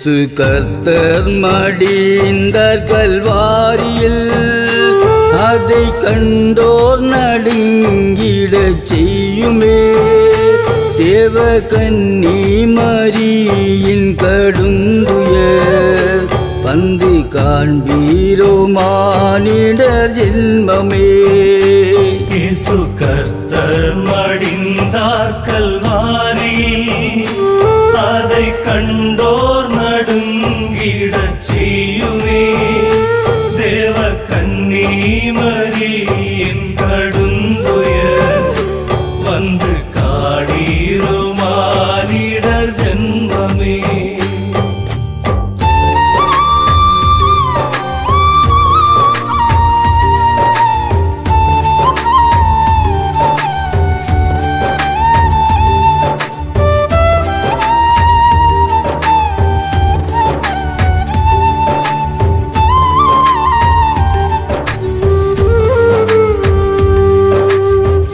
இயேசு கர்த்தர் மடிந்தார் கல்வாரியில், அதை கண்டோர் நடுங்கிடச் செய்யுமே. தேவ கன்னி மரியின் கடுந்துயர் வந்து காண்பீரோ மானிடர் ஜென்மமே. இயேசு கர்த்தர் மடிந்தார் கல்வாரியில், அதை கண்டோர் நடுங்கிடச் செய்யுமே. தேவ கன்னி மரியின் கடுந்துயர் வந்து காணீரோ மானிடர் ஜென்மமே.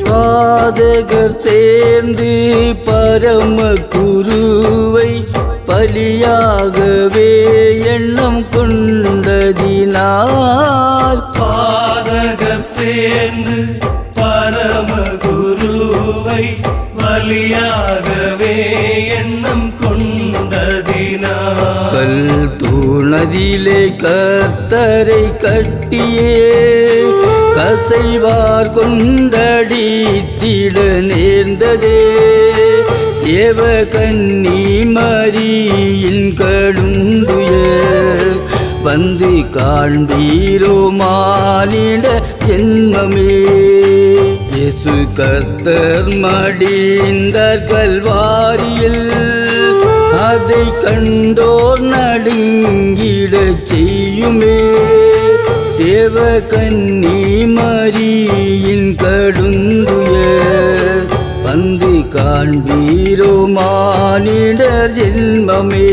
பாதகர் சேர்ந்து பரம குருவை பலியாகவே எண்ணம் கொண்டதினால், பாதகர் சேர்ந்து பரம குருவை பலியாகவே எண்ணம் கொண்டதினால், கல் தூணதிலே கர்த்தரை கட்டியே கசைவார் கொண்டடித்திட நேர்ந்ததே. தேவ கன்னி மரியின் கடுந்துயர் வந்து காண்பீரோ மானிட ஜென்மமே. இயேசு கர்த்தர் மடிந்தார் கல்வாரியில், அதை கண்டோர் நடுங்கிடச் செய்யுமே. தேவ கன்னி மரியின் கடுந்துயர் வந்து காண்பீரோ மானிடர் ஜென்மமே.